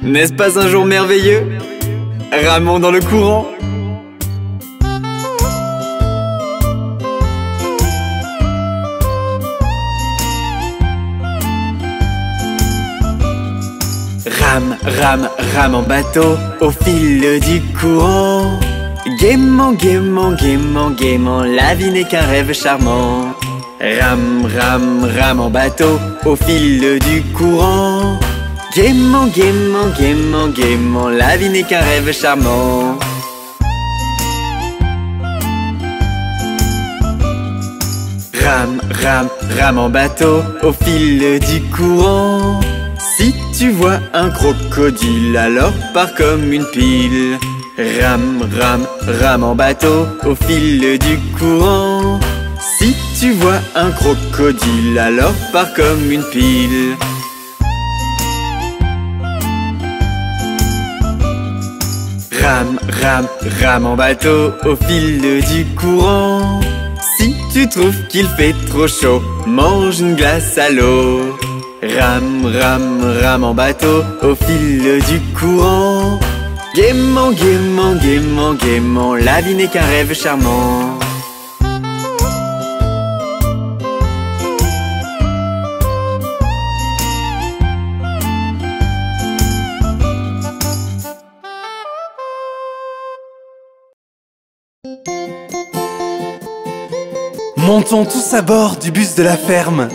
N'est-ce pas un jour merveilleux? Ramons dans le courant. Rame, rame, rame en bateau au fil du courant. Gaiement, gaiement, gaiement, gaiement, la vie n'est qu'un rêve charmant. Rame, rame, rame en bateau au fil du courant. Gaiement, gaiement, gaiement, gaiement, la vie n'est qu'un rêve charmant. Rame, rame, rame en bateau au fil du courant. Si tu vois un crocodile, alors pars comme une pile. Rame, rame, rame en bateau au fil du courant. Si tu vois un crocodile, alors pars comme une pile. Rame, rame, rame en bateau au fil du courant. Si tu trouves qu'il fait trop chaud, mange une glace à l'eau. Rame, rame, rame en bateau au fil du courant. Gaiement, gaiement, gaiement, gaiement, la vie n'est qu'un rêve charmant. Montons tous à bord du bus de la ferme.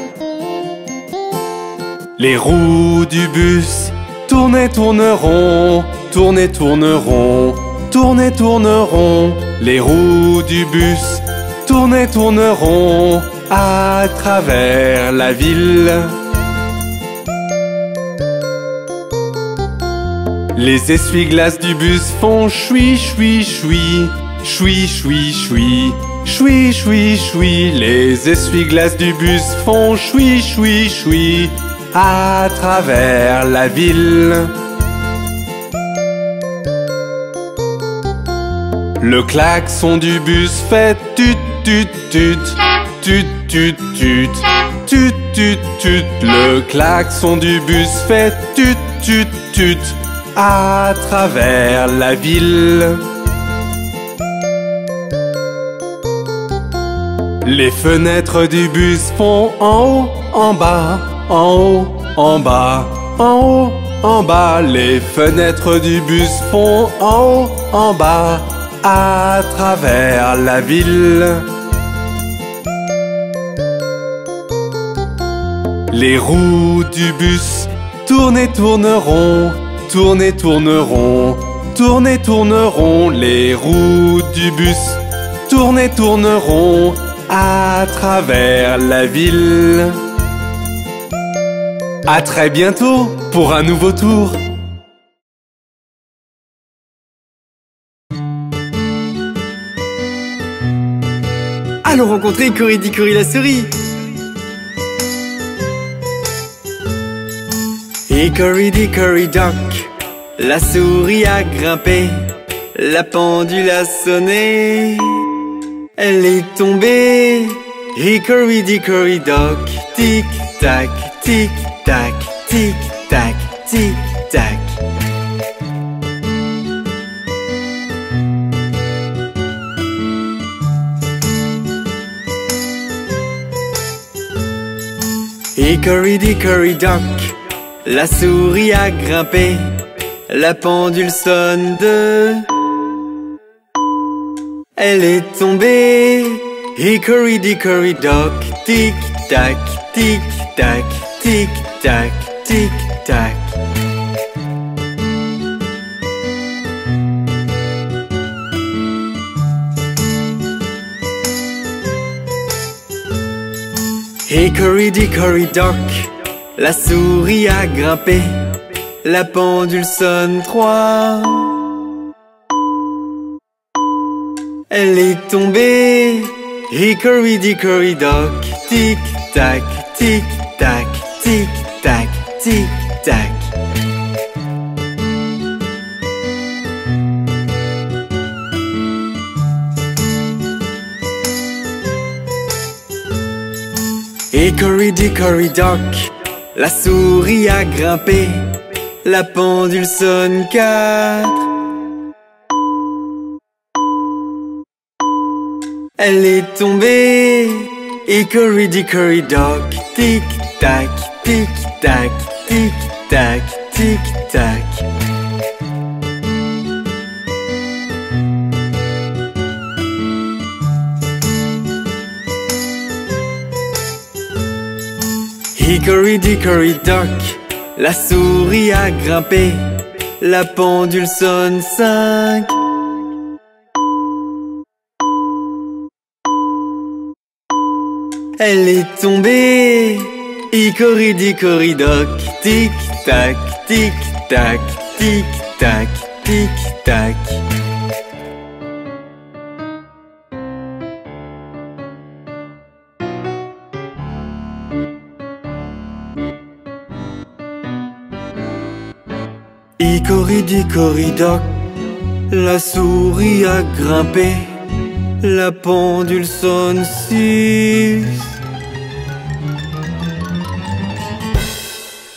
Les roues du bus tournent et tourneront, tournent et tourneront, tournent et tourneront. Les roues du bus tournent et tourneront à travers la ville. Les essuie-glaces du bus font choui, choui, choui, choui, choui, choui. Choui, choui, choui, les essuie-glaces du bus font choui, choui, choui à travers la ville. Le klaxon du bus fait tut, tut, tut, tut, tut, tut, tut, tut, tut. Le klaxon du bus fait tut, tut, tut à travers la ville. Les fenêtres du bus font en haut, en bas, en haut, en bas, en haut, en bas. Les fenêtres du bus font en haut, en bas, à travers la ville. Les roues du bus tournent et tourneront, tournent et tourneront, tournent et tourneront. Les roues du bus tournent et tourneront à travers la ville. À très bientôt pour un nouveau tour. Allons rencontrer Cory la souris. Hickory dock, la souris a grimpé, la pendule a sonné. Elle est tombée. Hickory dock, tic tac, tic tac, tic tac, tic tac. Hickory dock, la souris a grimpé, la pendule sonne 2. Elle est tombée. Hickory dock, tic tac, tic tac, tic tac, tic tac. Hickory dock, la souris a grimpé, la pendule sonne 3. Elle est tombée. Hickory dock, tic tac, tic tac, tic tac, tic tac. Hickory dock, la souris a grimpé, La pendule sonne 4. Elle est tombée. Hickory-dickory dock. Tic-tac, tic-tac, tic-tac, tic-tac. Hickory-dickory dock. La souris a grimpé. La pendule sonne 5. Elle est tombée. Hickory-dickory dock. Tic-tac, tic-tac, tic-tac, tic-tac. Hickory-dickory dock. La souris a grimpé. La pendule sonne 6.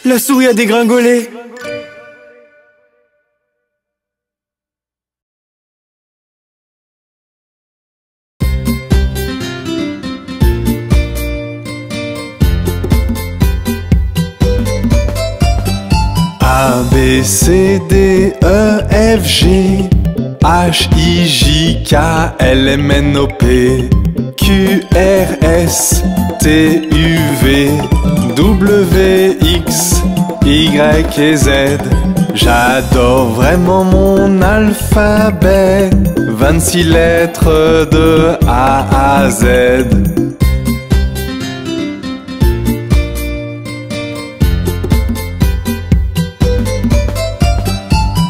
La souris a dégringolé. A, B, C, D, E, F, G, H, I, J, K, L, M, N, O, P, Q, R, S, T, U, V, W, X, Y et Z. J'adore vraiment mon alphabet. 26 lettres de A à Z.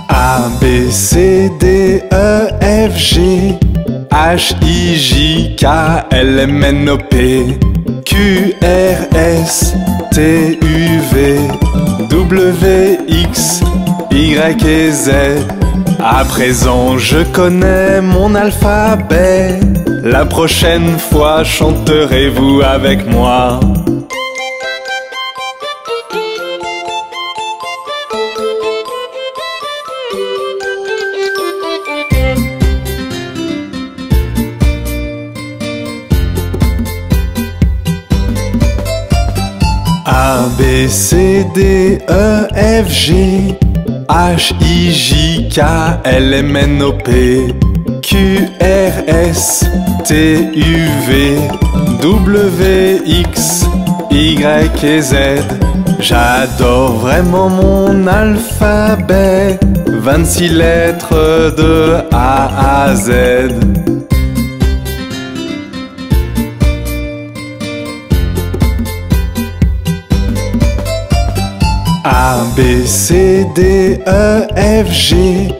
A, B, C, D, E, F, G, H, I, J, K, L, M, N, O, P, Q, R, S, T, U, V, W, X, Y et Z. À présent je connais mon alphabet. La prochaine fois chanterez-vous avec moi? A, B, C, D, E, F, G, H, I, J, K, L, M, N, O, P, Q, R, S, T, U, V, W, X, Y et Z. J'adore vraiment mon alphabet. 26 lettres de A à Z. A, B, C, D, E, F, G,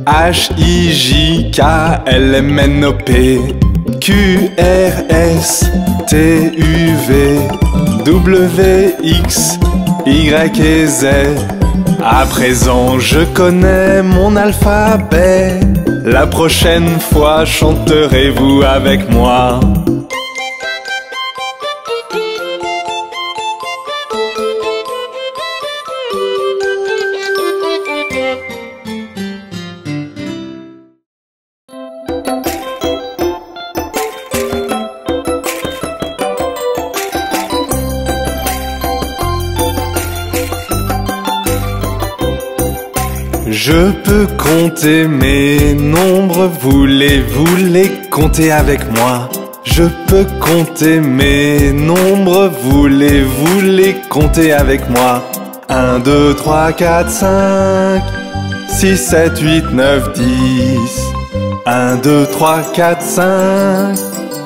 H, I, J, K, L, M, N, O, P, Q, R, S, T, U, V, W, X, Y et Z. À présent je connais mon alphabet. La prochaine fois chanterez-vous avec moi? Je peux compter mes nombres, voulez-vous les compter avec moi? Je peux compter mes nombres, voulez-vous les compter avec moi? 1, 2, 3, 4, 5, 6, 7, 8, 9, 10. 1, 2, 3, 4, 5,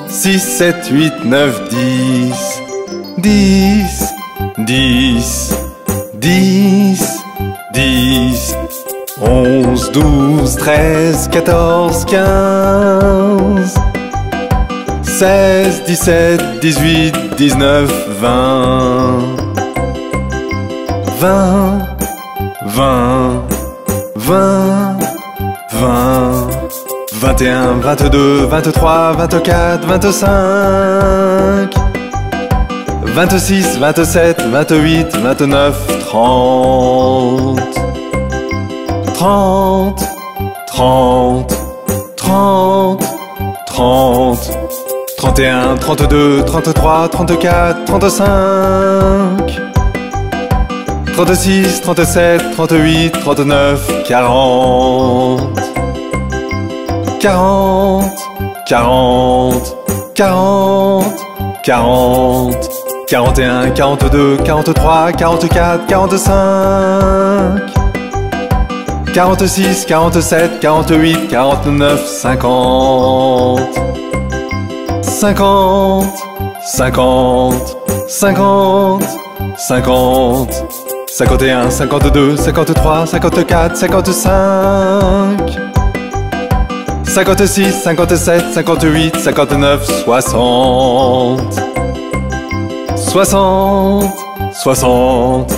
6, 7, 8, 9, 10. 10, 10, 10, 10. 11, 12, 13, 14, 15, 16, 17, 18, 19, 20, 20, 20, 20, 20, 21, 22, 23, 24, 25, 26, 27, 28, 29, 30. 30, 30, 30, 30, 31, 32, 33, 34, 35, 36, 37, 38, 39, 40, 40, 40, 40, 40, 41, 42, 43, 44, 45, 46, 47, 48, 49, 50, 50, 50, 50, 50, 51, 52, 53, 54, 55, 56, 57, 58, 59, 60, 60, 60,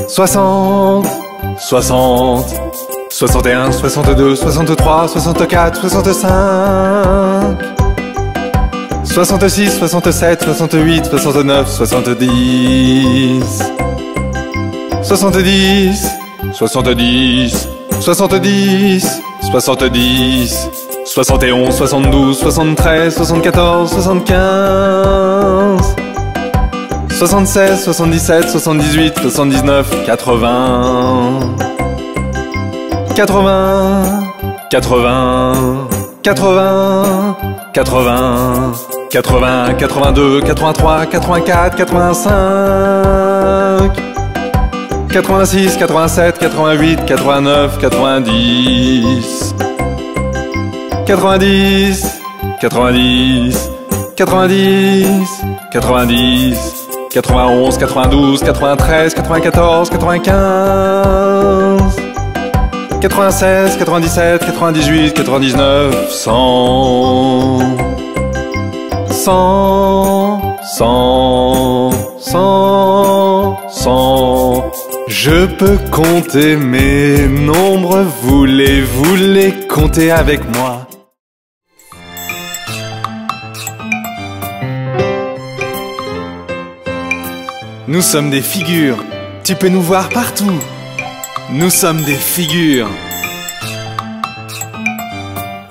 60, 60, 61, 62, 63, 64, 65, 66, 67, 68, 69, 70, 70, 70, 70, 70, 71, 72, 73, 74, 75, 76, 77, 78, 79, 80, 80, 80, 80, 80, 80, 82, 83, 84, 85, 86, 87, 88, 89, 90, 90, 90, 90, 90, 91, 92, 93, 94, 95, 96, 97, 98, 99, 100, 100, 100, 100, 100. Je peux compter mes nombres, voulez-vous les compter avec moi? Nous sommes des figures, tu peux nous voir partout. Nous sommes des figures.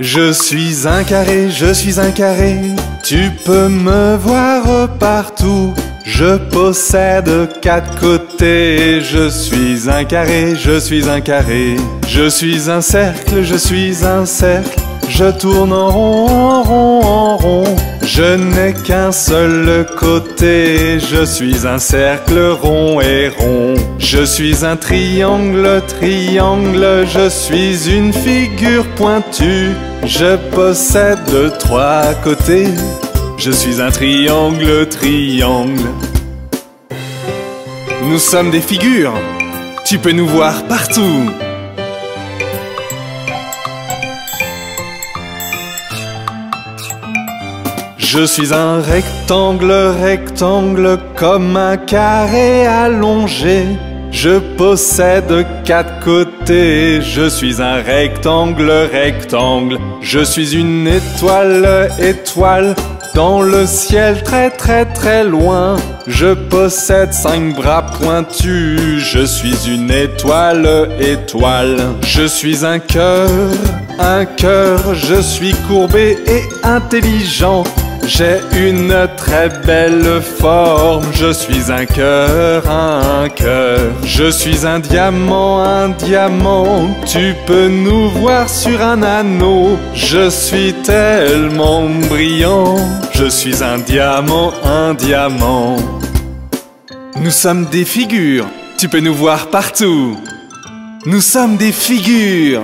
Je suis un carré, je suis un carré, tu peux me voir partout. Je possède 4 côtés, je suis un carré, je suis un carré. Je suis un cercle, je suis un cercle, je tourne en rond, en rond, en rond. Je n'ai qu'un seul côté, je suis un cercle rond et rond. Je suis un triangle, triangle, je suis une figure pointue. Je possède 3 côtés, je suis un triangle, triangle. Nous sommes des figures, tu peux nous voir partout. Je suis un rectangle, rectangle, comme un carré allongé. Je possède 4 côtés, je suis un rectangle, rectangle. Je suis une étoile, étoile, dans le ciel très très très loin. Je possède 5 bras pointus, je suis une étoile, étoile. Je suis un cœur, je suis courbé et intelligent. J'ai une très belle forme, je suis un cœur, un cœur. Je suis un diamant, tu peux nous voir sur un anneau. Je suis tellement brillant, je suis un diamant, un diamant. Nous sommes des figures, tu peux nous voir partout. Nous sommes des figures.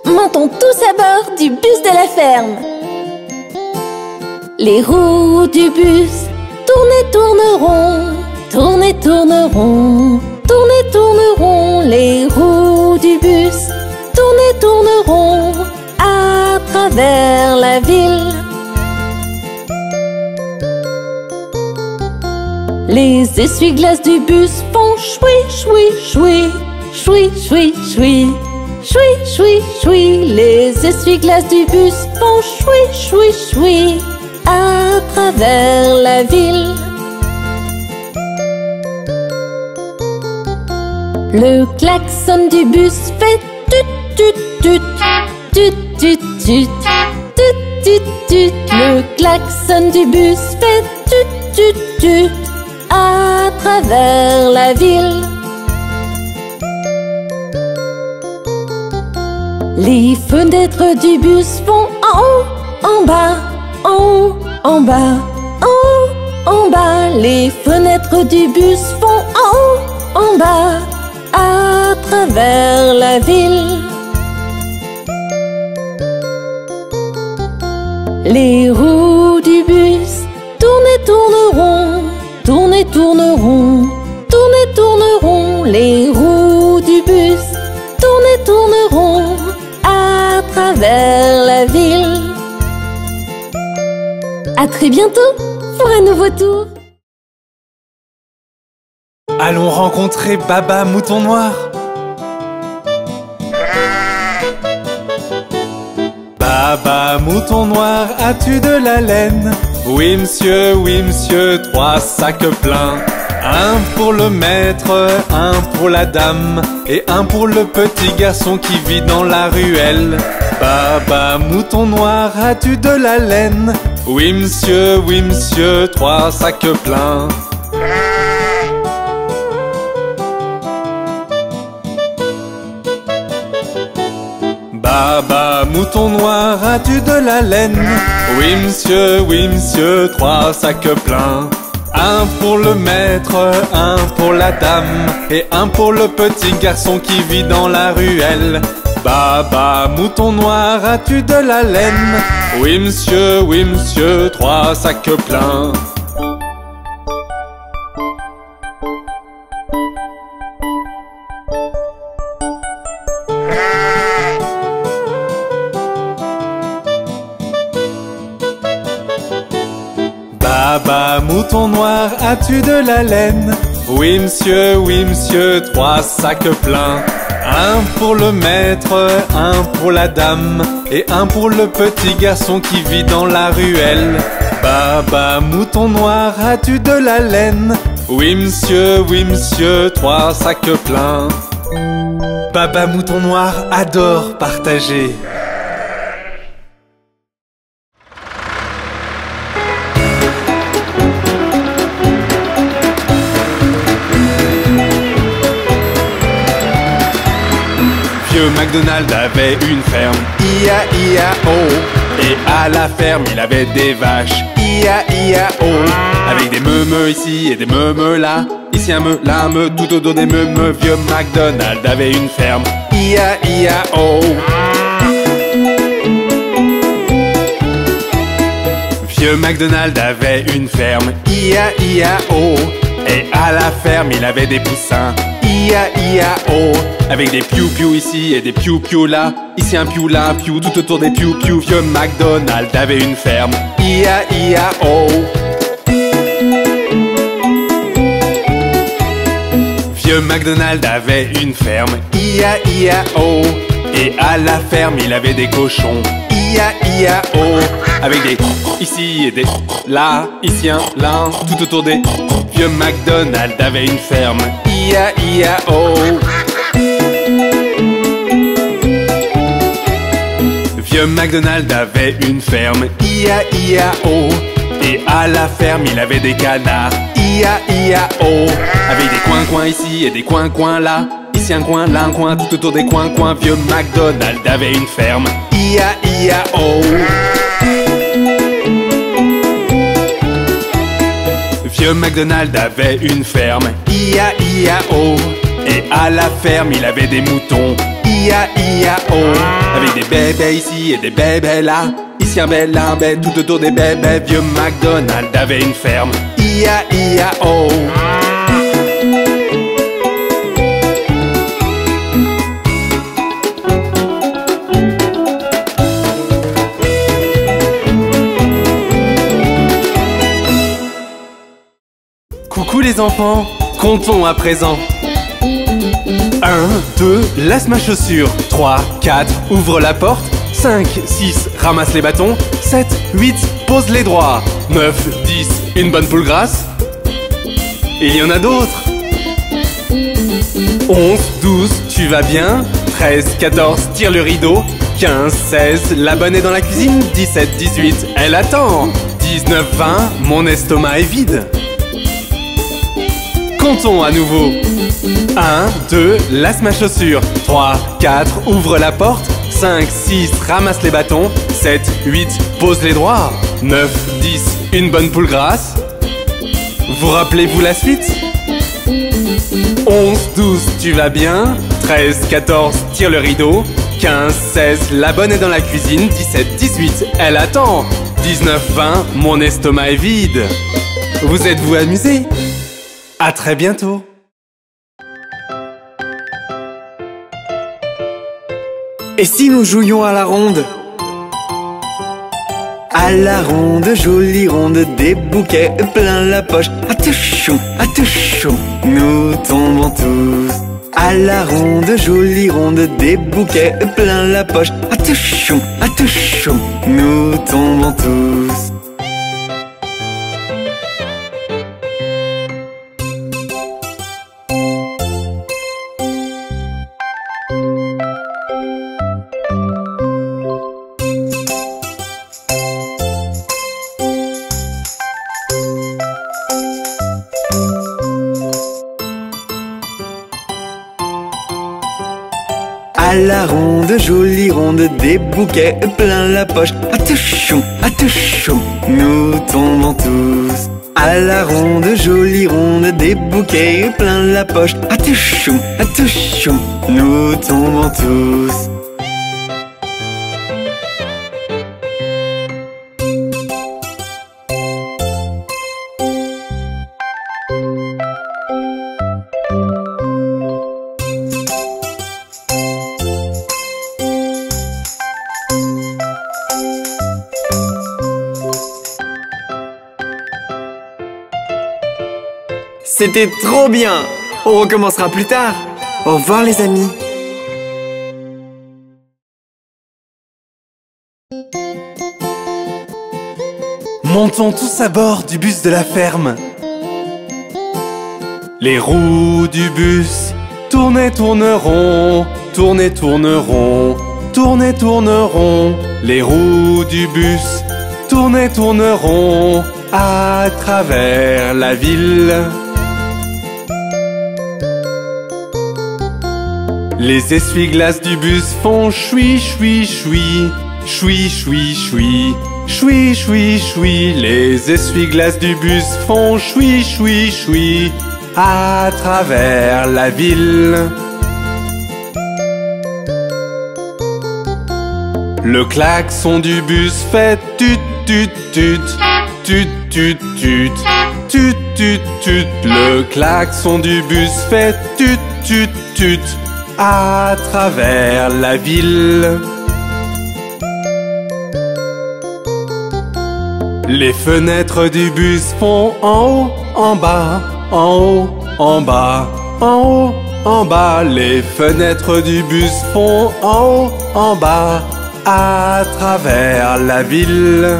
Montons tous à bord du bus de la ferme. Les roues du bus tournent et tourneront, tournent et tourneront, tournent et tourneront. Les roues du bus tournent et tourneront à travers la ville. Les essuie-glaces du bus font choui, choui, choui, choui, choui, choui, choui, choui, choui. Les essuie-glaces du bus font choui, choui, choui à travers la ville. Le klaxon du bus fait tut, tut, tut, tut, tut, tut, tut, tut, tut. Le klaxon du bus fait tut, tut, tut à travers la ville. Les fenêtres du bus font en haut, en bas, en haut, en bas, en haut, en bas. Les fenêtres du bus font en haut, en bas à travers la ville. Les roues du bus tournent et tourneront, tournent et tourneront, tournent et tourneront. Les roues du bus tournent et tourneront à travers la ville. À très bientôt pour un nouveau tour. Allons rencontrer Baba Mouton Noir. Baba Mouton Noir, as-tu de la laine? Oui monsieur, 3 sacs pleins. Un pour le maître, un pour la dame, et un pour le petit garçon qui vit dans la ruelle. Baba Mouton Noir, as-tu de la laine? Oui monsieur, 3 sacs pleins. Baba Mouton Noir, as-tu de la laine? Oui monsieur, 3 sacs pleins. Un pour le maître, un pour la dame, et un pour le petit garçon qui vit dans la ruelle. Baba Mouton Noir, as-tu de la laine? Oui monsieur, 3 sacs pleins. Baba Mouton Noir, as-tu de la laine? Oui monsieur, 3 sacs pleins. Un pour le maître, un pour la dame, et un pour le petit garçon qui vit dans la ruelle. Baba Mouton Noir, as-tu de la laine? Oui monsieur, 3 sacs pleins. Baba Mouton Noir adore partager. Vieux MacDonald avait une ferme, I-A-I-A-O. Et à la ferme, il avait des vaches, I-A-I-A-O. Avec des meumeux ici et des meumeux là. Ici un meu, là un meu, tout autour des meumeux. Vieux MacDonald avait une ferme, I-A-I-A-O. Vieux MacDonald avait une ferme, I-A-I-A-O. Et à la ferme, il avait des poussins, I-A-I-A-O. Avec des piou-piou ici et des piou-piou là. Ici un piou, là un piou, tout autour des piou-piou. Vieux MacDonald avait une ferme, I-A-I-A-O. Vieux MacDonald avait une ferme, I-A-I-A-O. Et à la ferme, il avait des cochons, I-A-I-A-O. Avec des ici et des là, ici un, là, tout autour des. Vieux MacDonald avait une ferme, I-A-I-A-O. Vieux MacDonald avait une ferme, I-A-I-A-O. Et à la ferme, il avait des canards, I-A-I-A-O. Avec des coins-coins ici et des coins-coins là. Ici un coin, là un coin, tout autour des coins-coins. Vieux MacDonald avait une ferme, I-A-I-A-O. Vieux MacDonald avait une ferme, I-A-I-A-O. Et à la ferme, il avait des moutons, I-A-I-A-O. Avec des bébés ici et des bébés là. Ici un bébé, là un bébé, tout autour des bébés. Vieux MacDonald avait une ferme, I-A-I-A-O. Coucou les enfants, comptons à présent. 1, 1, 2, laisse ma chaussure. 3, 4, ouvre la porte. 5, 6, ramasse les bâtons. 7, 8, pose les droits. 9, 10, une bonne poule grasse. Il y en a d'autres. 11, 12, tu vas bien. 13, 14, tire le rideau. 15, 16, la bonne est dans la cuisine. 17, 18, elle attend. 19, 20, mon estomac est vide. Comptons à nouveau. 1, 2, laisse ma chaussure. 3, 4, ouvre la porte. 5, 6, ramasse les bâtons. 7, 8, pose les droits. 9, 10, une bonne poule grasse. Vous rappelez-vous la suite? 11, 12, tu vas bien. 13, 14, tire le rideau. 15, 16, la bonne est dans la cuisine. 17, 18, elle attend. 19, 20, mon estomac est vide. Vous êtes-vous amusés? À très bientôt. Et si nous jouions à la ronde? À la ronde, jolie ronde, des bouquets plein la poche. Attention, attention, nous tombons tous. À la ronde, jolie ronde, des bouquets plein la poche. Attention, attention, nous tombons tous. À la ronde, jolie ronde, des bouquets plein la poche. Attention, attention, nous tombons tous. À la ronde, jolie ronde, des bouquets plein la poche. Attention, attention, nous tombons tous. C'était trop bien! On recommencera plus tard. Au revoir les amis. Montons tous à bord du bus de la ferme. Les roues du bus tournent et tourneront, tournent et tourneront, tournent et tourneront. Les roues du bus tournent et tourneront à travers la ville. Les essuie-glaces du bus font choui, choui, choui, choui, choui, choui, choui, choui, choui. Les essuie-glaces du bus font choui, choui, choui à travers la ville. Le klaxon du bus fait tut, tut, tut, tut, tut, tut, tut, tut, tut. Le klaxon du bus fait tut, tut, tut à travers la ville. Les fenêtres du bus font en haut, en bas, en haut, en bas, en haut, en bas. Les fenêtres du bus font en haut, en bas, à travers la ville.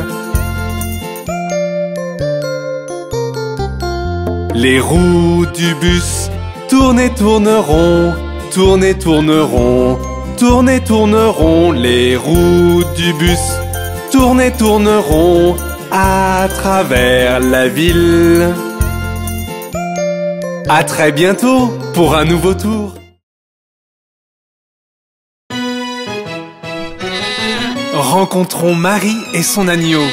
Les roues du bus tournent et tourneront, tournent et tourneront, tournent et tourneront. Les roues du bus tournent et tourneront à travers la ville. À très bientôt pour un nouveau tour. Rencontrons Marie et son agneau.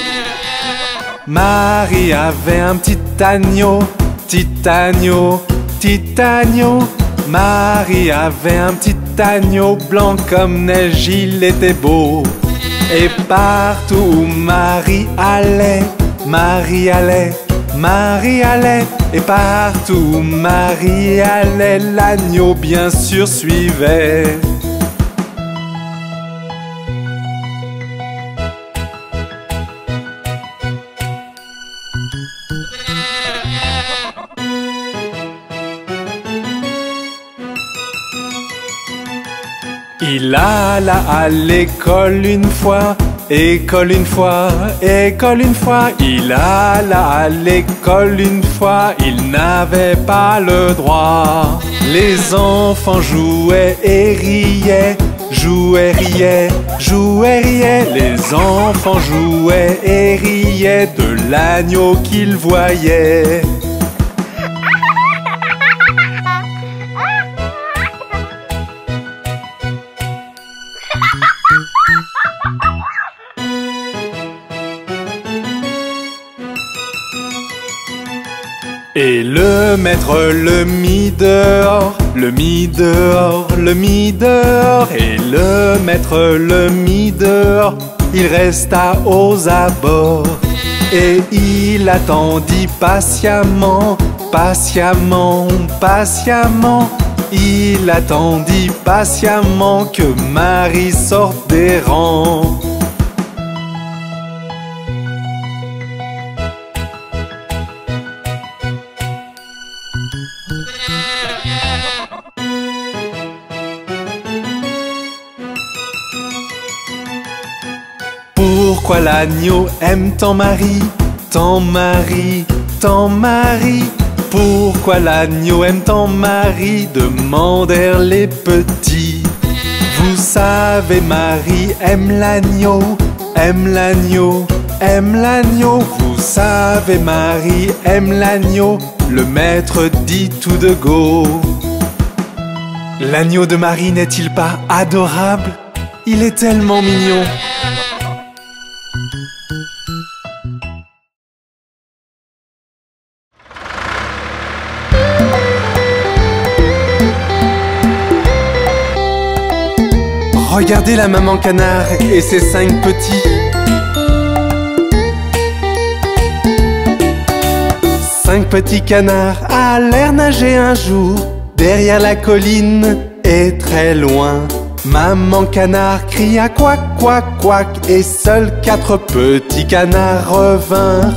Marie avait un petit agneau, petit agneau, petit agneau. Marie avait un petit agneau blanc comme neige, il était beau. Et partout où Marie allait, Marie allait, Marie allait. Et partout où Marie allait, l'agneau bien sûr suivait. Il alla à l'école une fois, école une fois, école une fois. Il alla à l'école une fois, il n'avait pas le droit. Les enfants jouaient et riaient, jouaient, riaient, jouaient, riaient. Les enfants jouaient et riaient de l'agneau qu'ils voyaient. Et le maître le mit dehors, le mit dehors, le mit dehors. Et le maître le mit dehors, il resta aux abords. Et il attendit patiemment, patiemment, patiemment. Il attendit patiemment que Marie sorte des rangs. Pourquoi l'agneau aime tant Marie, tant Marie, tant Marie? Pourquoi l'agneau aime tant Marie? Demandèrent les petits. Vous savez, Marie aime l'agneau, aime l'agneau, aime l'agneau. Vous savez, Marie aime l'agneau, le maître dit tout de go. L'agneau de Marie n'est-il pas adorable? Il est tellement mignon. Regardez la maman canard et ses 5 petits. 5 petits canards allèrent nager un jour derrière la colline et très loin. Maman canard cria quack, quack, quack et seuls 4 petits canards revinrent.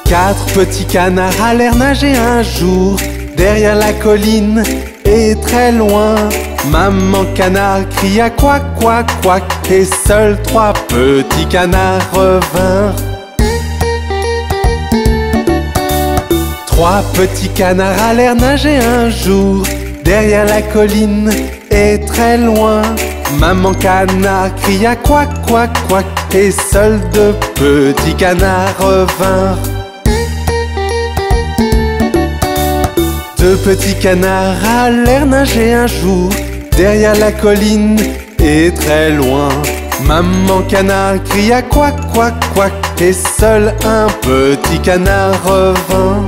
4 petits canards allèrent nager un jour derrière la colline et très loin. Maman canard cria quack, quack, quack et seuls 3 petits canards revinrent. 3 petits canards allèrent nager un jour derrière la colline et très loin. Maman canard cria quack, quack, quack et seuls 2 petits canards revinrent. 2 petits canards allèrent nager un jour derrière la colline et très loin. Maman canard cria quack, quack, quack et seul un petit canard revint.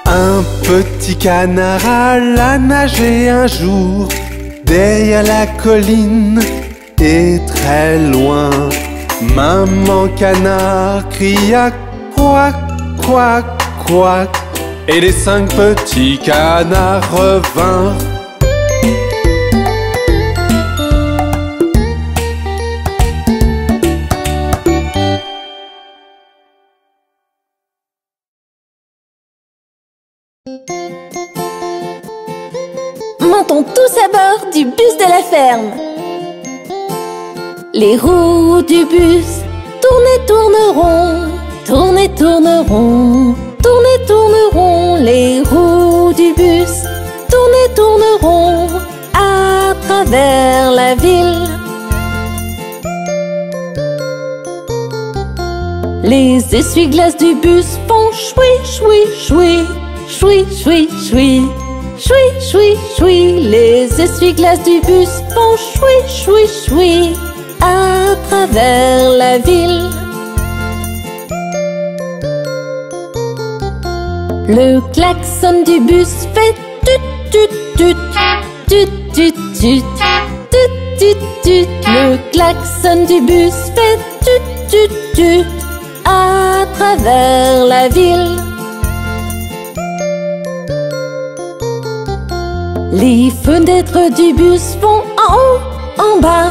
Un petit canard alla nager un jour derrière la colline et très loin. Maman canard cria quack, quack, quack et les 5 petits canards revinrent. Montons tous à bord du bus de la ferme. Les roues du bus tournent et tourneront, tournent et tourneront, tournent et tourneront. Les roues du bus tournent et tourneront à travers la ville. Les essuie-glaces du bus font choui, choui, choui, choui, choui, choui, choui, choui, choui. Les essuie-glaces du bus font choui, choui, choui à travers la ville. Le klaxon du bus fait tut, tut, tut, tut, tut, tut, tut, tut, tut. Le klaxon du bus fait tut, tut, tut à travers la ville. Les fenêtres du bus vont en haut, en bas,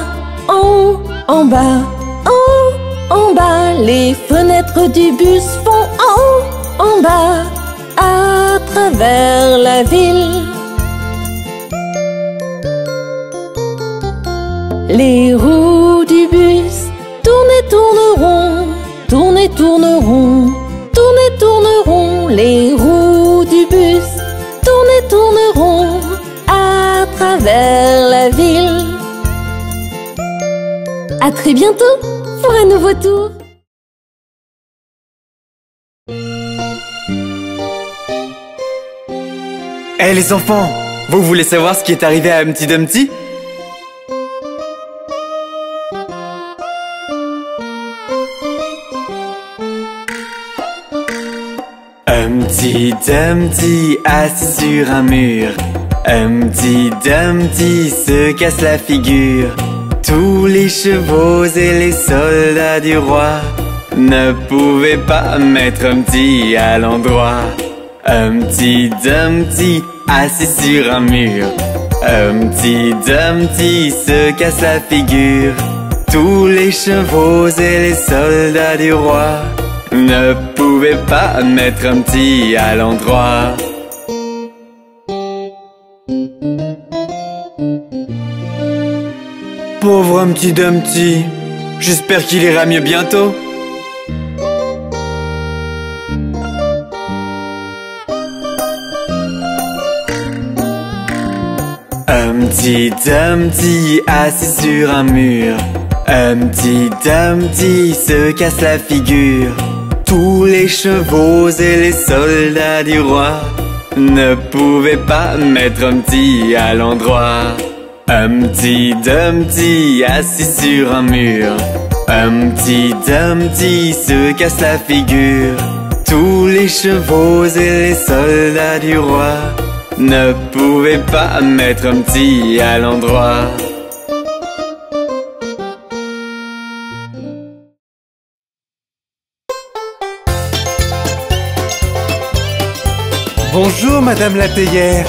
en haut, en bas, en haut, en bas. Les fenêtres du bus vont en haut, en bas, à travers la ville. Les roues du bus tournent et tourneront, tournent et tourneront, tournent et tourneront. Les roues du bus tournent et tourneront à travers la ville. À très bientôt pour un nouveau tour. Hé les enfants, vous voulez savoir ce qui est arrivé à Humpty Dumpty? Humpty Dumpty assis sur un mur, Humpty Dumpty se casse la figure. Tous les chevaux et les soldats du roi ne pouvaient pas mettre Humpty à l'endroit. Humpty Dumpty assis sur un mur, Humpty Dumpty se casse la figure. Tous les chevaux et les soldats du roi ne pouvaient pas mettre Humpty à l'endroit. Pauvre Humpty Dumpty, j'espère qu'il ira mieux bientôt. Humpty Dumpty assis sur un mur, Humpty Dumpty se casse la figure. Tous les chevaux et les soldats du roi ne pouvaient pas mettre Humpty à l'endroit. Humpty Dumpty assis sur un mur, Humpty Dumpty se casse la figure. Tous les chevaux et les soldats du roi ne pouvaient pas mettre Humpty à l'endroit. Bonjour Madame la théière.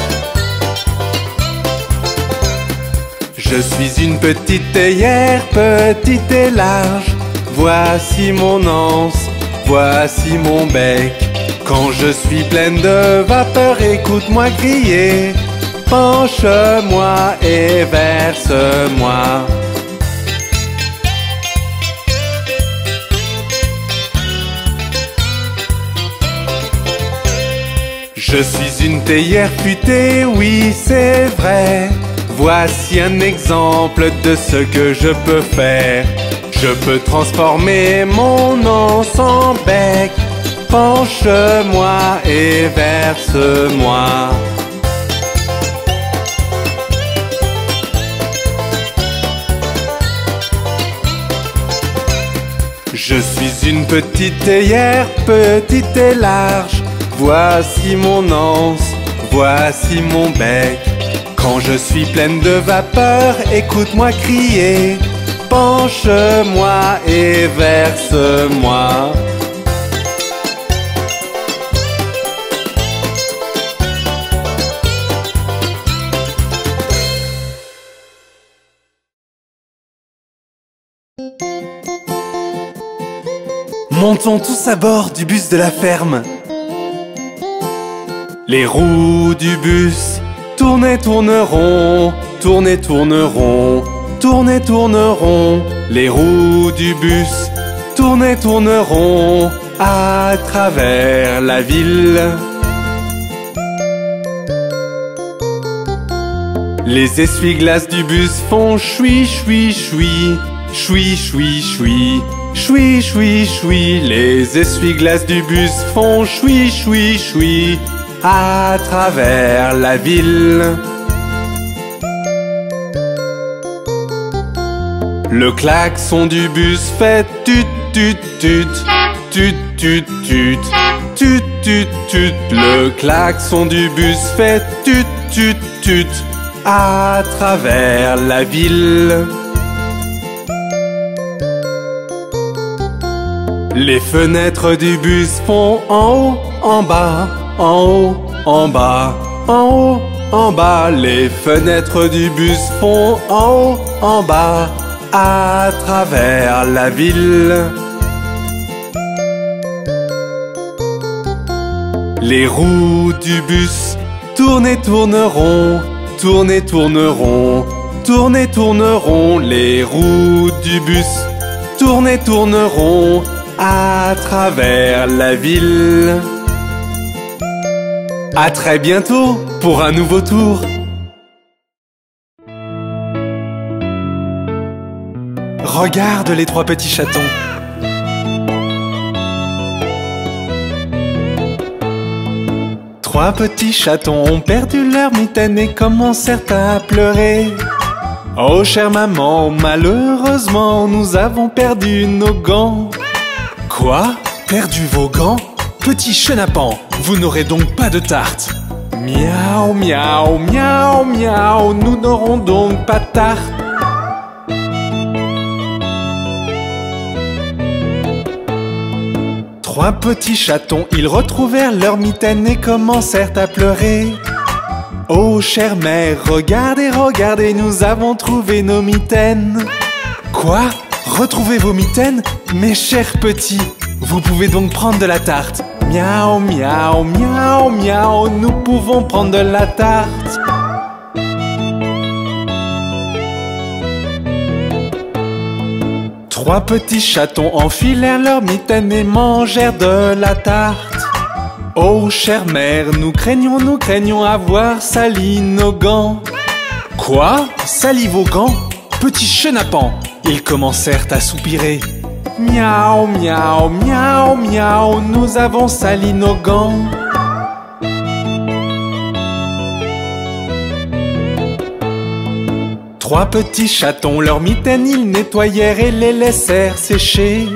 Je suis une petite théière, petite et large. Voici mon anse, voici mon bec. Quand je suis pleine de vapeur, écoute-moi crier. Penche-moi et verse-moi. Je suis une théière futée, oui c'est vrai. Voici un exemple de ce que je peux faire. Je peux transformer mon anse en bec. Penche-moi et verse-moi. Je suis une petite théière, petite et large. Voici mon anse, voici mon bec. Quand je suis pleine de vapeur, écoute-moi crier. Penche-moi et verse-moi. Montons tous à bord du bus de la ferme. Les roues du bus tournent et tourneront, tournent et tourneront, tournent et tourneront. Les roues du bus tournent et tourneront à travers la ville. Les essuie-glaces du bus font choui, choui, choui, choui, choui, choui, choui, choui, choui. Les essuie-glaces du bus font choui, choui, choui à travers la ville. Le klaxon du bus fait tut, tut, tut, tut, tut, tut, tut, tut, tut. Le klaxon du bus fait tut, tut, tut à travers la ville. Les fenêtres du bus font en haut, en bas, en haut, en bas, en haut, en bas. Les fenêtres du bus font en haut, en bas à travers la ville. Les roues du bus tournent et tourneront, tournent et tourneront, tournent et tourneront. Les roues du bus tournent et tourneront à travers la ville. À très bientôt pour un nouveau tour. Regarde les trois petits chatons. Trois petits chatons ont perdu leur mitaine et commencèrent à pleurer. Oh chère maman, malheureusement nous avons perdu nos gants. Quoi? Perdu vos gants? Petit chenapan, vous n'aurez donc pas de tarte. Miaou, miaou, miaou, miaou, nous n'aurons donc pas de tarte. Trois petits chatons, ils retrouvèrent leur mitaine et commencèrent à pleurer. Oh chère mère, regardez, regardez, nous avons trouvé nos mitaines. Quoi? Retrouvez vos mitaines? Mes chers petits, vous pouvez donc prendre de la tarte. Miaou, miaou, miaou, miaou, nous pouvons prendre de la tarte. Trois petits chatons enfilèrent leurs mitaines et mangèrent de la tarte. Oh chère mère, nous craignons avoir sali nos gants. Quoi? Sali vos gants? Petits chenapans, ils commencèrent à soupirer. Miaou, miaou, miaou, miaou, nous avons sali nos gants. Trois petits chatons, leurs mitaines, ils nettoyèrent et les laissèrent sécher.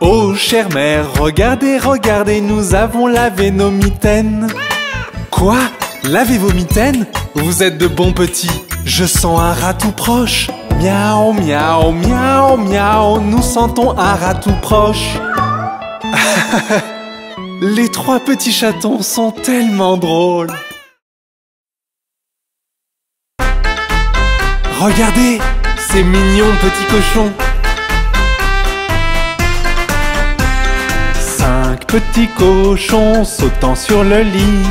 Oh chère mère, regardez, regardez, nous avons lavé nos mitaines. Quoi? Lavez vos mitaines? Vous êtes de bons petits, je sens un rat tout proche. Miaou, miaou, miaou, miaou, nous sentons un rat tout proche. Les trois petits chatons sont tellement drôles. Regardez, ces mignons petits cochons. 5 petits cochons sautant sur le lit.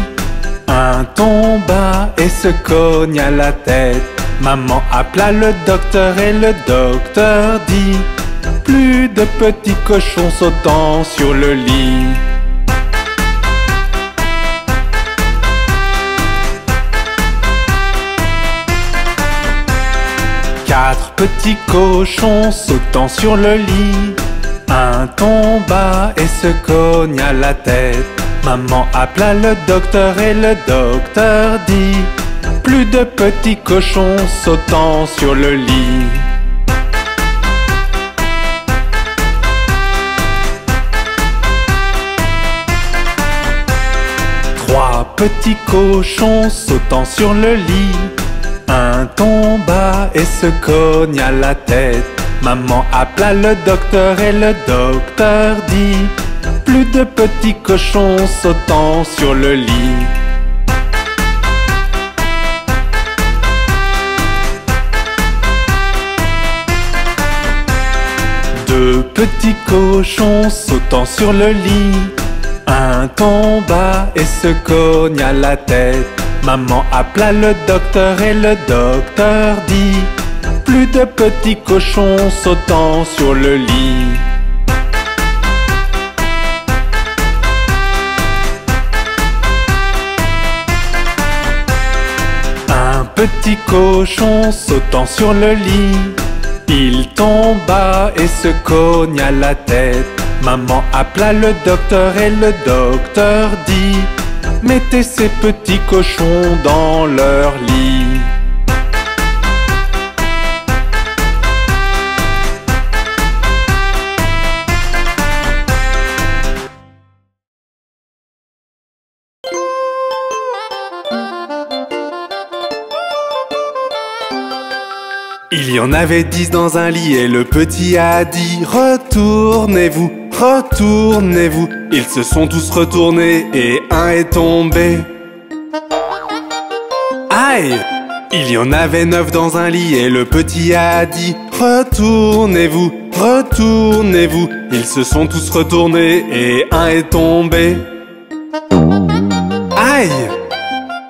Un tomba et se cogne à la tête. Maman appela le docteur et le docteur dit: plus de petits cochons sautant sur le lit. Quatre petits cochons sautant sur le lit. Un tomba et se cogne à la tête. Maman appela le docteur et le docteur dit: plus de petits cochons sautant sur le lit. Trois petits cochons sautant sur le lit. Un tomba et se cogne à la tête. Maman appela le docteur et le docteur dit: plus de petits cochons sautant sur le lit. Deux petits cochons sautant sur le lit. Un tomba et se cogne à la tête. Maman appela le docteur et le docteur dit: plus de petits cochons sautant sur le lit. Un petit cochon sautant sur le lit. Il tomba et se cogne à la tête. Maman appela le docteur et le docteur dit: mettez ces petits cochons dans leur lit. Il y en avait 10 dans un lit et le petit a dit: retournez-vous, retournez-vous. Ils se sont tous retournés et un est tombé. Aïe! Il y en avait 9 dans un lit et le petit a dit: retournez-vous, retournez-vous. Ils se sont tous retournés et un est tombé. Aïe!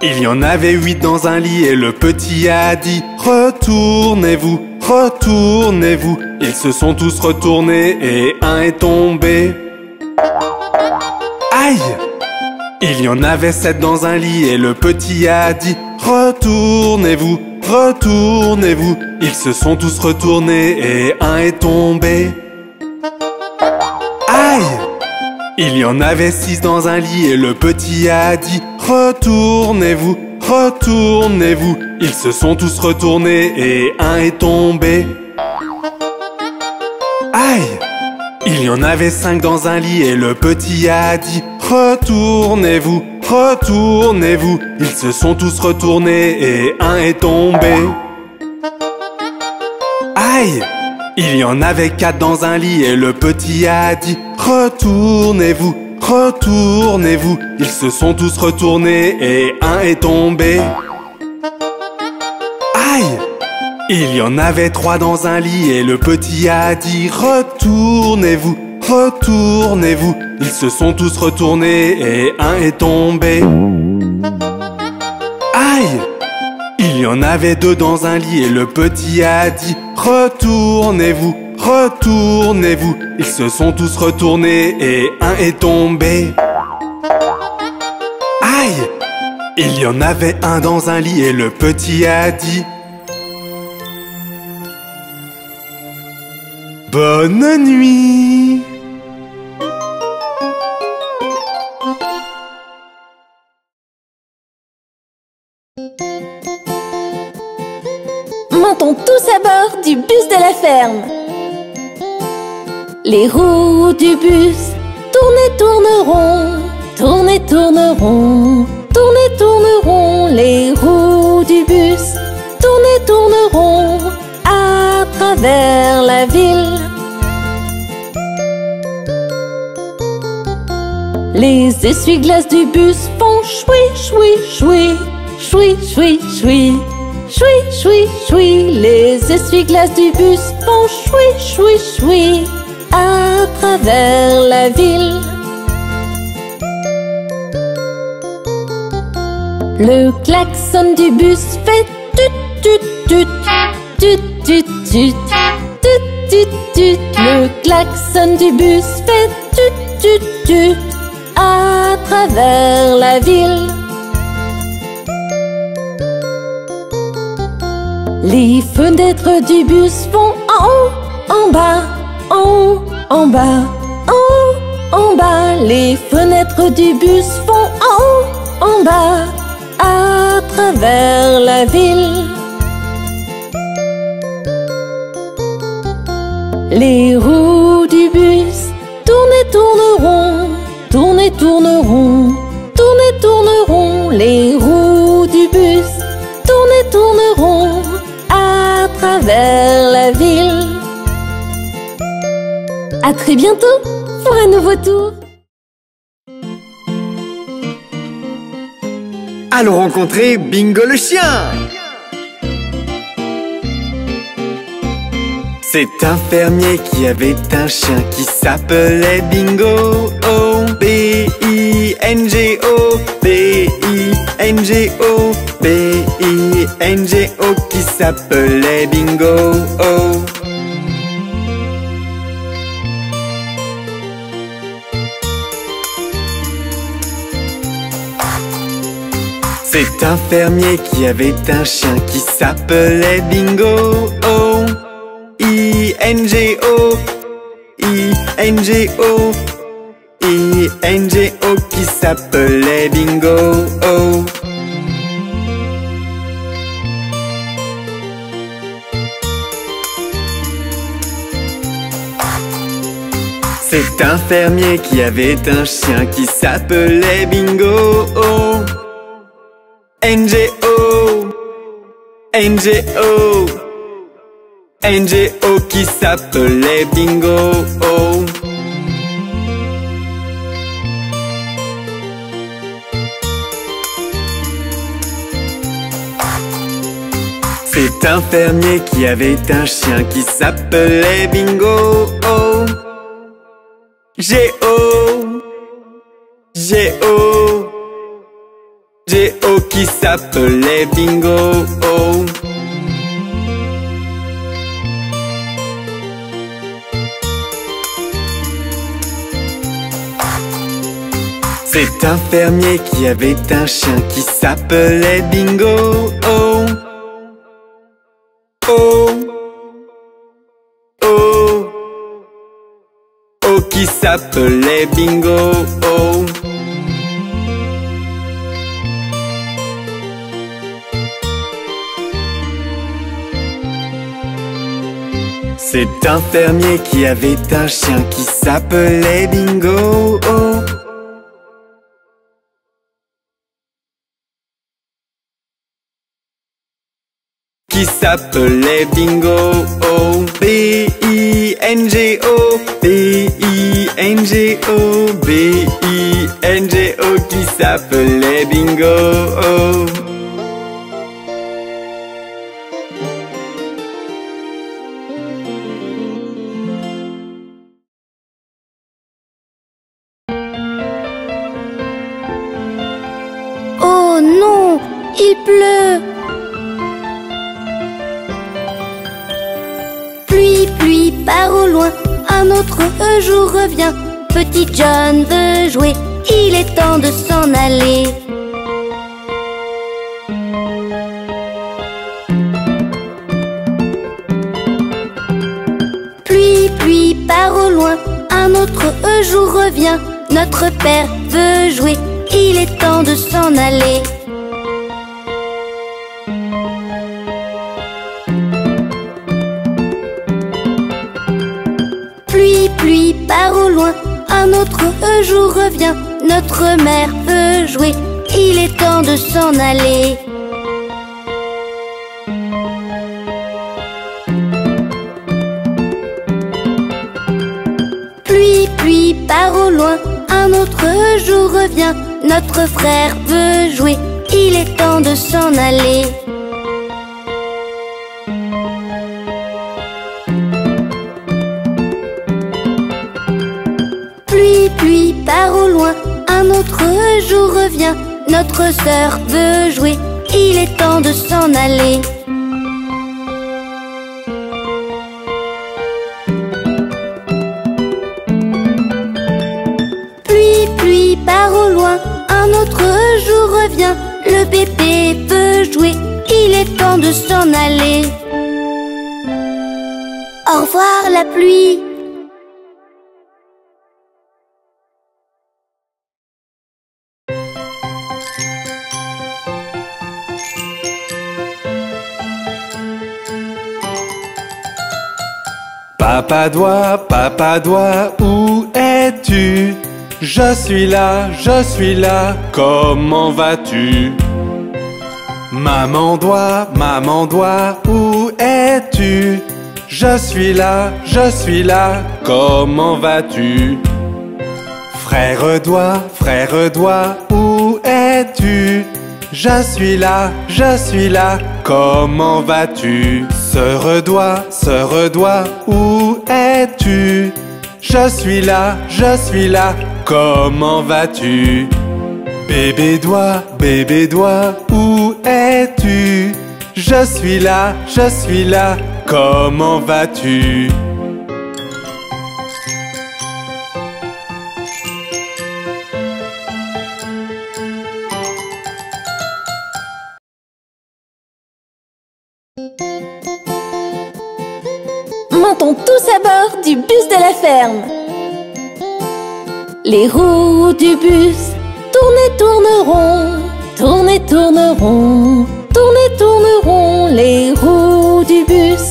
Il y en avait 8 dans un lit et le petit a dit: retournez-vous, retournez-vous. Ils se sont tous retournés et un est tombé. Aïe! Il y en avait 7 dans un lit et le petit a dit: retournez-vous, retournez-vous. Ils se sont tous retournés et un est tombé. Aïe! Il y en avait 6 dans un lit et le petit a dit: retournez-vous, retournez-vous. Ils se sont tous retournés et un est tombé. Aïe! Il y en avait 5 dans un lit et le petit a dit: retournez-vous, retournez-vous. Ils se sont tous retournés et un est tombé. Aïe! Il y en avait 4 dans un lit et le petit a dit: retournez-vous, retournez-vous. Ils se sont tous retournés et un est tombé. Aïe! Il y en avait 3 dans un lit et le petit a dit: retournez-vous, retournez-vous. Ils se sont tous retournés et un est tombé. Aïe! Il y en avait 2 dans un lit et le petit a dit: retournez-vous, retournez-vous. Ils se sont tous retournés et un est tombé. Aïe! Il y en avait 1 dans un lit et le petit a dit: bonne nuit. Montons tous à bord du bus de la ferme. Les roues du bus tournent et tourneront, tournent et tourneront, tournent et tourneront. Les roues du bus tournent et tourneront à travers la ville. Les essuie-glaces du bus font choui, choui, choui, choui, choui, choui, choui, choui, choui. Les essuie-glaces du bus font choui, choui, choui à travers la ville. Le klaxon du bus fait tut, tut, tut, tut, tut, tut, tut, tut, tut. Le klaxon du bus fait tut, tut, tut à travers la ville. Les fenêtres du bus vont en haut, en bas, en haut, en bas, en haut, en bas. Les fenêtres du bus vont en haut, en bas, à travers la ville. Les roues du bus tournent et tourneront, tournent et tourneront, tournent et tourneront. Les roues du bus tournent et tourneront à travers la ville. À très bientôt pour un nouveau tour. Allons rencontrer Bingo le chien. C'est un fermier qui avait un chien qui s'appelait Bingo. Oh, B-I-N-G-O, B-I-N-G-O, B-I-N-G-O, qui s'appelait Bingo. Oh. C'est un fermier qui avait un chien qui s'appelait Bingo. Oh, I-N-G-O, I-N-G-O, I-N-G-O, qui s'appelait Bingo. Oh. C'est un fermier qui avait un chien qui s'appelait Bingo. Oh, N-G-O, N-G-O, N-G-O, qui s'appelait Bingo. Oh. C'est un fermier qui avait un chien qui s'appelait Bingo. Oh, G-O, Géo. Géo qui s'appelait Bingo. Oh. C'est un fermier qui avait un chien qui s'appelait Bingo. Oh. Oh. Oh. Oh qui s'appelait Bingo. Oh. C'est un fermier qui avait un chien qui s'appelait Bingo. Oh. Qui s'appelait Bingo. Oh. B-I-N-G-O. B-I-N-G-O. B-I-N-G-O. Qui s'appelait Bingo. Oh. Oh non, il pleut. Pluie, pluie, part au loin, un autre jour revient. Petit John veut jouer, il est temps de s'en aller. Pluie, pluie, part au loin, un autre jour revient. Notre père veut jouer, il est temps de s'en aller. Pluie, pluie, part au loin, un autre jour revient. Notre mère veut jouer, il est temps de s'en aller. Pluie, pluie, part au loin, un autre jour revient. Notre frère veut jouer, il est temps de s'en aller. Pluie, pluie, part au loin, un autre jour revient. Notre sœur veut jouer, il est temps de s'en aller. Pluie, pluie, part au loin, un autre jour revient. Le bébé veut jouer, il est temps de s'en aller. Au revoir la pluie. Papa doigt, où es-tu? Je suis là, comment vas-tu? Maman doigt, où es-tu? Je suis là, comment vas-tu? Frère doigt, où es-tu? Je suis là, comment vas-tu? Sœur doigt, où es-tu? Je suis là, comment vas-tu? Bébé doigt, où es-tu? Je suis là, comment vas-tu? Montons tous à bord du bus de la ferme. Les roues du bus tournent et tourneront, tournent et tourneront, tournent et tourneront. Les roues du bus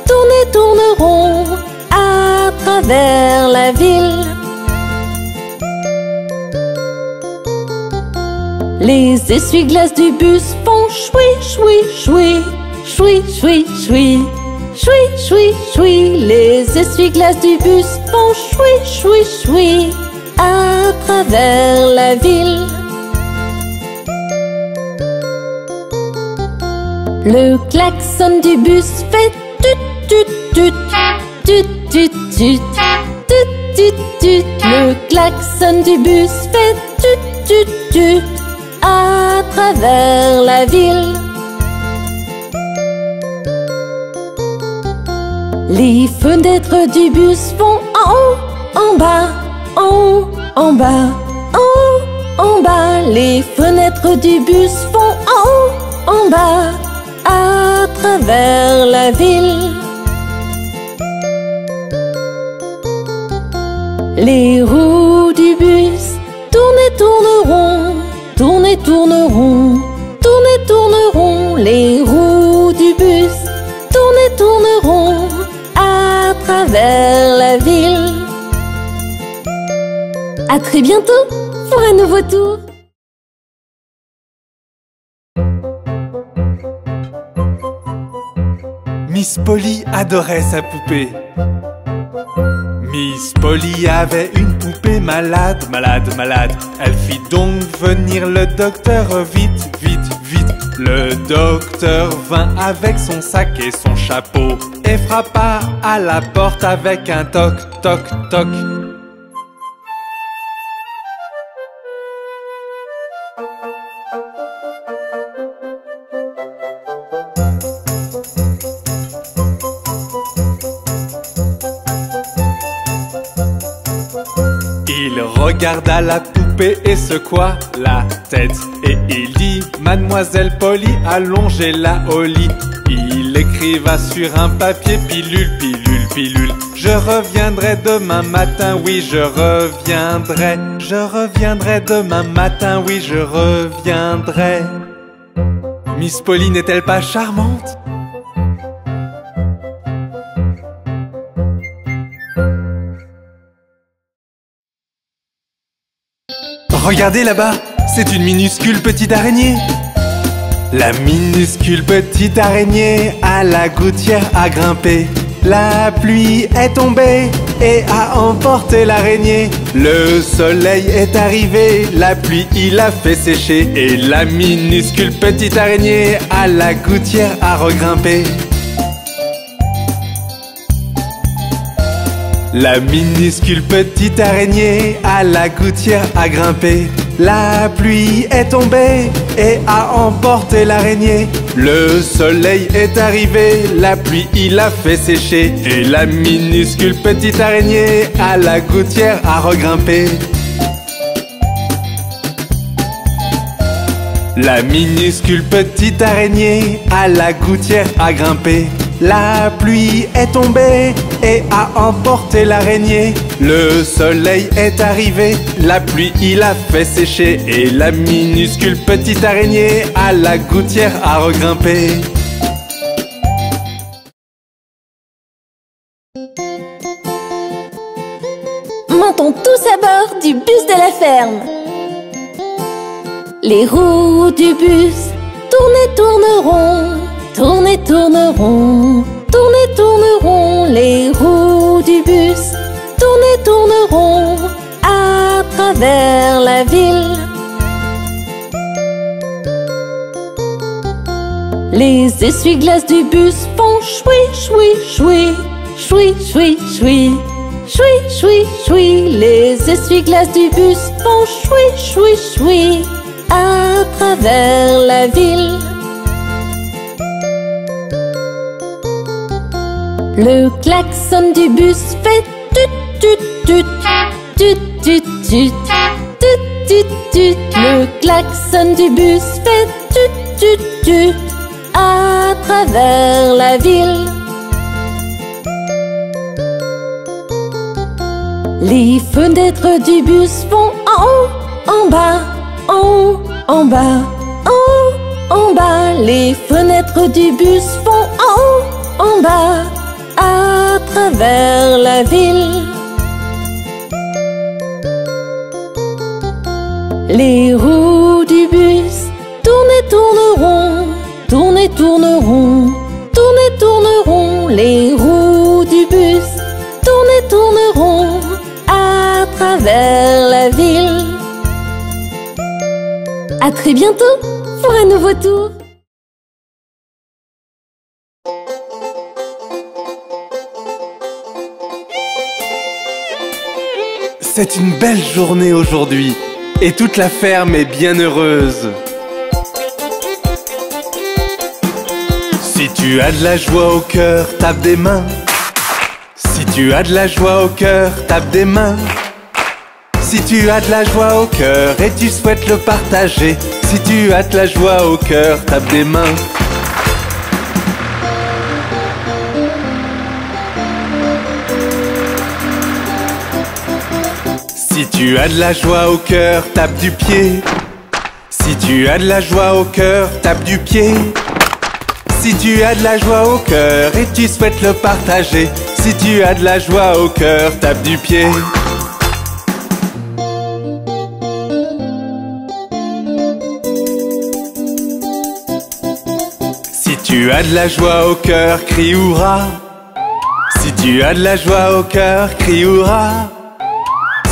tournent et tourneront à travers la ville. Les essuie-glaces du bus font choui, choui, choui, choui, choui, choui. Choui, choui, choui, les essuie-glaces du bus font choui, choui, choui à travers la ville. Le klaxon du bus fait tut, tut, tut, tut, tut, tut, tut, tut, tut. Le klaxon du bus fait tut, tut, tut, à travers la ville. Les fenêtres du bus vont en haut, en bas, en haut, en bas, en haut, en bas. Les fenêtres du bus vont en haut, en bas, à travers la ville. Les roues du bus tournent et tourneront, tournent et tourneront, tournent et tourneront. Les roues du bus tournent et tourneront à travers la ville. À très bientôt pour un nouveau tour. Miss Polly adorait sa poupée. Miss Polly avait une poupée malade, malade, malade. Elle fit donc venir le docteur vite, vite, vite. Le docteur vint avec son sac et son chapeau et frappa à la porte avec un toc, toc, toc. Il regarda la poupée et secoua la tête. Et il dit: Mademoiselle Polly, allongez-la au lit. Il écriva sur un papier: pilule, pilule, pilule. Je reviendrai demain matin, oui je reviendrai. Je reviendrai demain matin, oui je reviendrai. Miss Polly n'est-elle pas charmante? Regardez là-bas, c'est une minuscule petite araignée. La minuscule petite araignée à la gouttière a grimpé. La pluie est tombée et a emporté l'araignée. Le soleil est arrivé, la pluie il a fait sécher. Et la minuscule petite araignée à la gouttière a regrimpé. La minuscule petite araignée à la gouttière a grimpé. La pluie est tombée et a emporté l'araignée. Le soleil est arrivé, la pluie il a fait sécher. Et la minuscule petite araignée à la gouttière a regrimpé. La minuscule petite araignée à la gouttière a grimpé. La pluie est tombée et a emporté l'araignée. Le soleil est arrivé, la pluie il a fait sécher. Et la minuscule petite araignée à la gouttière a regrimpé. Montons tous à bord du bus de la ferme. Les roues du bus tournent et tourneront, tournent et tourneront, tournent et tourneront. Les roues du bus tournent et tourneront à travers la ville. Les essuie-glaces du bus font choui, choui, choui, choui, choui, choui, choui, choui, choui. Les essuie-glaces du bus font choui, choui, choui à travers la ville. Le klaxon du bus fait tut, tut, tut, tut, tut, tut, tut, tut, tut. Le klaxon du bus fait tut, tut, tut à travers la ville. Les fenêtres du bus vont en haut, en bas, en haut, en bas, en haut, en bas. Les fenêtres du bus vont en haut, en bas, à travers la ville. Les roues du bus tournent et tourneront, tournent et tourneront, tournent et tourneront. Les roues du bus tournent et tourneront à travers la ville. À très bientôt pour un nouveau tour. C'est une belle journée aujourd'hui. et toute la ferme est bien heureuse. Si tu as de la joie au cœur, tape des mains. Si tu as de la joie au cœur, tape des mains. Si tu as de la joie au cœur et tu souhaites le partager, si tu as de la joie au cœur, tape des mains. Si tu as de la joie au cœur, tape du pied. Si tu as de la joie au cœur, tape du pied. Si tu as de la joie au cœur et tu souhaites le partager, si tu as de la joie au cœur, tape du pied. Si tu as de la joie au cœur, crie hurrah. Si tu as de la joie au cœur, crie hurrah.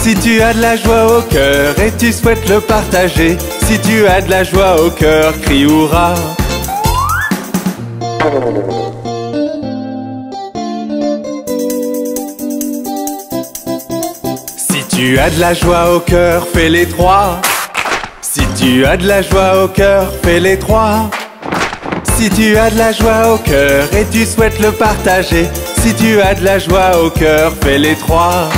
Si tu as de la joie au cœur et tu souhaites le partager, si tu as de la joie au cœur, crie hurrah. Si tu as de la joie au cœur, fais les trois. Si tu as de la joie au cœur, fais les trois. Si tu as de la joie au cœur et tu souhaites le partager, si tu as de la joie au cœur, fais les trois.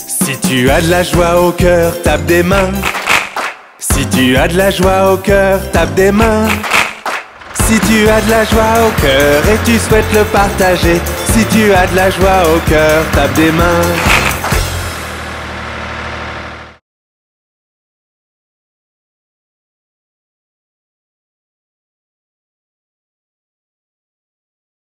Si tu as de la joie au cœur, tape des mains. Si tu as de la joie au cœur, tape des mains. Si tu as de la joie au cœur et tu souhaites le partager, si tu as de la joie au cœur, tape des mains.